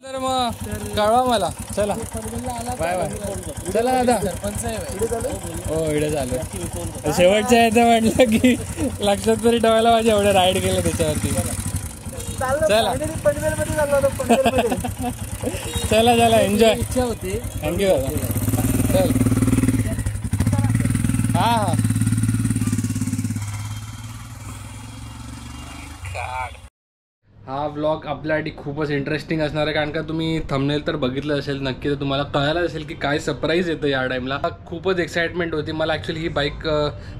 तर मग कळवा मला. चला बाय बाय. चला दादा. हो इकडे झालं. शेवटच्या यायचं म्हटलं की लक्षात तरी ठेवायला माझ्या एवढं राईड केलं त्याच्यावरती. चला चला चला एन्जॉय. इच्छा होती. थँक्यू दादा. चल हां हां. हा व्लॉग आपल्यासाठी खूपच इंटरेस्टिंग असणार आहे, कारण का तुम्ही थंबनेल तर बघितलं असेल नक्की, तर तुम्हाला कळालं असेल की काय सरप्राईज येतं या टाईमला. खूपच एक्साइटमेंट होती मला ॲक्च्युली. ही बाईक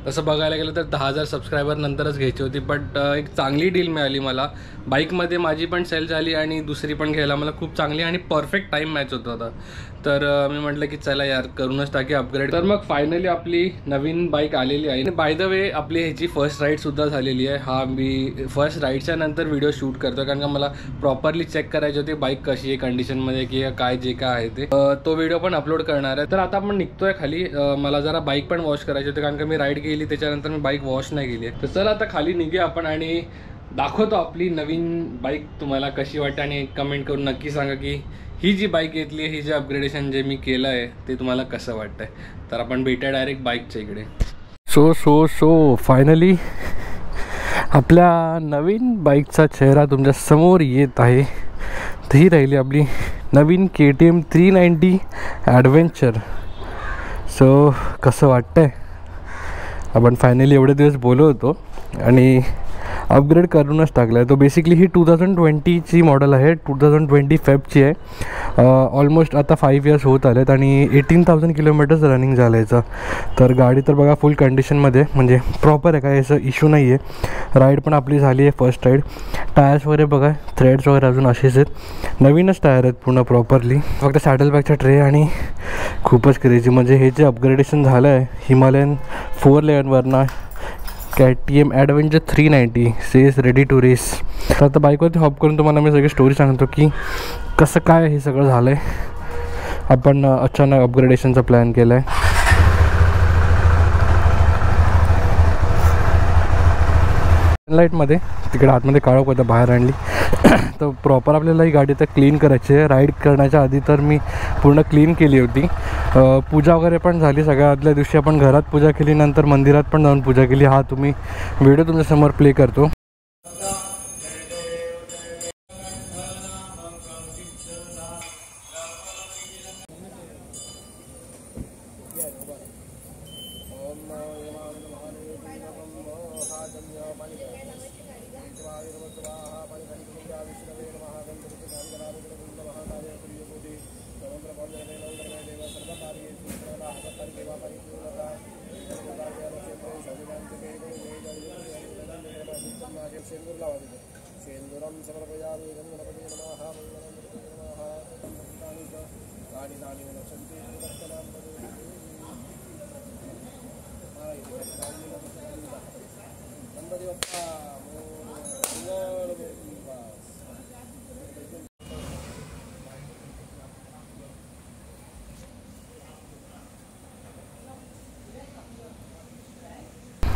तसं बघायला गेलं तर 10,000 सबस्क्रायबर नंतरच घ्यायची होती, बट एक चांगली डील मिळाली मला. बाईकमध्ये माझी पण सेल झाली आणि दुसरी पण घ्यायला मला खूप चांगली आणि परफेक्ट टाईम मॅच होत होता. तर मी म्हटलं की चला यार करूनच टाकी अपग्रेड. तर मग फायनली आपली नवीन बाईक आलेली आहे. बाय द वे आपली ह्याची फर्स्ट राईडसुद्धा झालेली आहे. हा मी फर्स्ट राईडच्या नंतर व्हिडिओ शूट करतो, कारण का मला प्रॉपरली चेक करायची होती बाईक कशी आहे कंडिशनमध्ये की काय जे काय आहे ते. तो व्हिडिओ पण अपलोड करणार आहे. तर आता आपण निघतोय खाली. मला जरा बाईक पण वॉश करायची होती, कारण का मी राईड केली त्याच्यानंतर मी बाईक वॉश नाही केली आहे. तर चला आता खाली निघूया आपण आणि दाखवतो आपली नवीन बाईक तुम्हाला कशी वाटते, आणि कमेंट करून नक्की सांगा की ही जी बाईक घेतली आहे, ही जे अपग्रेडेशन जे मी केलं आहे ते तुम्हाला कसं वाटतंय. तर आपण भेटूया डायरेक्ट बाईकच्या इकडे. सो फायनली आपल्या नवीन बाईकचा चेहरा तुमच्या समोर येत आहे. ही राहिली आपली नवीन KTM 390 ॲडव्हेंचर. सो कसं वाटतंय. आपण फायनली एवढे दिवस बोललो होतो आणि अपग्रेड करूनच टाकला आहे. तो बेसिकली ही 2020ची मॉडल आहे. 2020 फेबची आहे. ऑलमोस्ट आता 5 इयर्स होत आलेत आणि 18,000 किलोमीटर्स रनिंग झालं याचं. तर गाडी तर बघा फुल कंडिशनमध्ये, म्हणजे प्रॉपर आहे, काय असं इश्यू नाही आहे. राईड पण आपली झाली आहे फर्स्ट राईड. टायर्स वगैरे बघा, थ्रेड्स वगैरे अजून असेच आहेत. नवीनच टायर आहेत पूर्ण प्रॉपरली. फक्त सॅडल बॅगचा ट्रे आणि खूपच क्रेझी, म्हणजे हे जे अपग्रेडेशन झालं आहे हिमालयन 4 लेअरवरनं KTM adventure 390 says ready to race. तर आता बाईकवरती हॉप करून तुम्हाला मी सगळी स्टोरी सांगतो की कसं काय हे सगळं झालं आहे. आपण अचानक अपग्रेडेशनचा प्लॅन केला आहे. सनलाईटमध्ये तिकडे आतमध्ये काळोख होता, बाहेर आणली. तर प्रॉपर आपल्याला ही गाडी तर क्लीन करायची आहे. राईड करण्याच्या आधी तर मी पूर्ण क्लीन केली होती. पूजा वगैरे पण झाली. सगळ्या आदल्या दिवशी आपण घरात पूजा केली, नंतर मंदिरात पण जाऊन पूजा केली. हा तुम्ही व्हिडिओ तुमच्यासमोर प्ले करतो.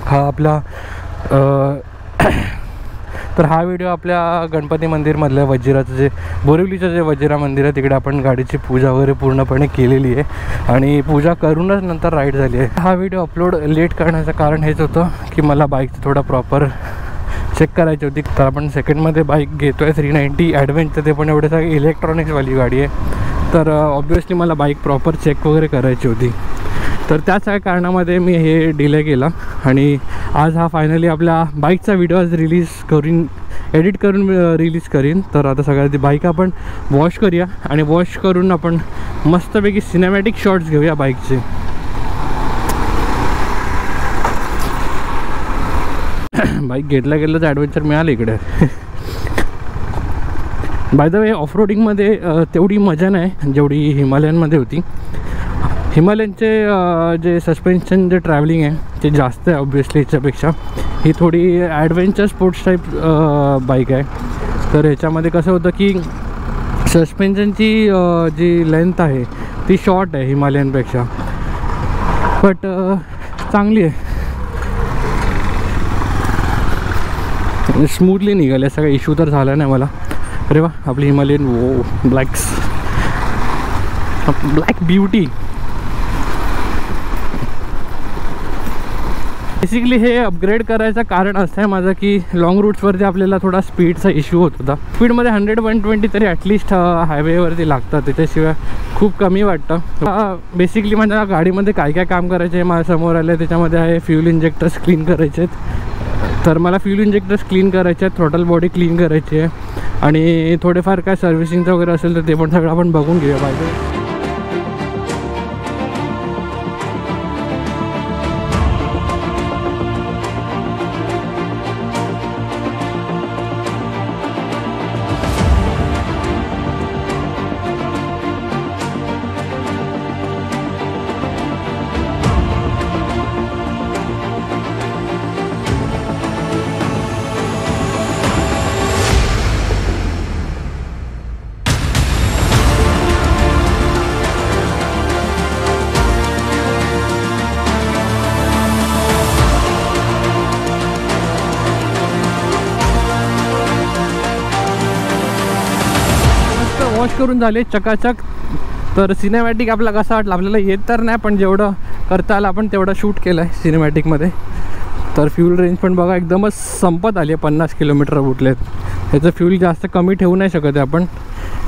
हा आपला तर हा व्हिडिओ आपल्या गणपती मंदिरमधल्या वजिराचं जे बोरिवलीचं जे वजिरा मंदिर आहे तिकडे आपण गाडीची पूजा वगैरे पूर्णपणे केलेली आहे आणि पूजा करूनच नंतर राईड झाली आहे. हा व्हिडिओ अपलोड लेट करण्याचं कारण हेच होतं की मला बाईकचं थोडा प्रॉपर चेक करायची होती. तर आपण सेकंडमध्ये बाईक घेतो आहे 390 ॲडव्हेंचर, ते पण एवढे सगळे इलेक्ट्रॉनिक्सवाली गाडी आहे. तर ऑब्वियसली मला बाईक प्रॉपर चेक वगैरे करायची होती. तर त्याच कारणामध्ये मी हे डिले केला आणि आज हा फायनली आपल्या बाईकचा व्हिडिओ आज एडिट करून रिलीज करीन. तर आता सगळ्या ती बाईक आपण वॉश करूया आणि वॉश करून आपण मस्तपैकी सिनेमॅटिक शॉट्स घेऊया बाईकचे. बाईक घेतल्या गेलं तर ॲडव्हेंचर मिळालं इकडे. बाय द वे ऑफ रोडिंगमध्ये तेवढी मजा नाही जेवढी हिमालयनमध्ये होती. हिमालयनचे जे सस्पेन्शन जे ट्रॅव्हलिंग आहे ते जास्त आहे ऑब्वियसली याच्यापेक्षा. ही थोडी ॲडव्हेंचर स्पोर्ट्स टाईप बाईक आहे. तर ह्याच्यामध्ये कसं होतं की सस्पेन्शनची जी लेंथ आहे ती शॉर्ट आहे हिमालयनपेक्षा, बट चांगली आहे, स्मूथली निघाले. सगळा इश्यू तर झाला नाही मला. अरे वा, आपली हिमालयन ब्लॅक ब्युटी. बेसिकली हे अपग्रेड करायचं कारण असं आहे माझं की लॉंग रूट्सवरती आपल्याला थोडा स्पीडचा इश्यू होत होता. स्पीडमध्ये 100-120 तरी ॲटलिस्ट हायवेवरती लागतं, त्याच्याशिवाय खूप कमी वाटतं. बेसिकली माझ्या गाडीमध्ये काय काय काम करायचे माझ्या समोर आले, त्याच्यामध्ये आहे फ्यूल इंजेक्टर्स क्लीन करायचे आहेत. तर मला फ्यूल इंजेक्टर्स क्लीन करायचे आहेत, थ्रॉटल बॉडी क्लीन करायची आहे आणि थोडेफार काय सर्व्हिसिंगचं वगैरे असेल तर ते पण सगळं आपण बघून घेऊया पाहिजे. वॉश करून झाले चकाचक. तर सिनेमॅटिक आपला कसा वाटला, आपल्याला येत तर नाही पण जेवढं करता आलं आपण तेवढं शूट केलं आहे सिनेमॅटिकमध्ये. तर फ्यूल रेंज पण बघा एकदमच संपत आली आहे, 50 किलोमीटर उठलेत. ह्याचं फ्यूल जास्त कमी ठेवू नाही शकत आहे आपण,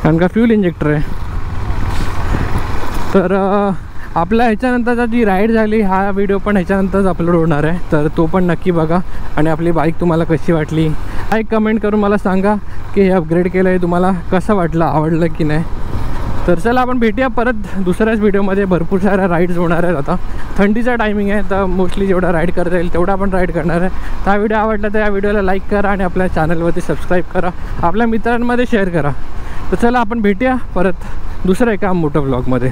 कारण का फ्यूल इंजेक्टर आहे. तर आपल्या ह्याच्यानंतरचा जी राईड झाली हा व्हिडिओ पण ह्याच्यानंतरच अपलोड होणार आहे, तर तो पण नक्की बघा. आणि आपली बाईक तुम्हाला कशी वाटली एक कमेंट करून मला सांगा की हे अपग्रेड केलं आहे तुम्हाला कसं वाटलं, आवडलं की नाही. तर चला आपण भेटूया परत दुसऱ्याच व्हिडिओमध्ये. भरपूर साऱ्या राईड्स होणार आहेत. आता थंडीचा टायमिंग आहे तर मोस्टली जेवढा राईड करता येईल तेवढा आपण राईड करणार आहे. तर हा व्हिडिओ आवडला तर या व्हिडिओला लाईक करा आणि आपल्या चॅनलवरती सबस्क्राईब करा, आपल्या मित्रांमध्ये शेअर करा. तर चला आपण भेटूया परत दुसऱ्या एका मोठ्या व्लॉगमध्ये.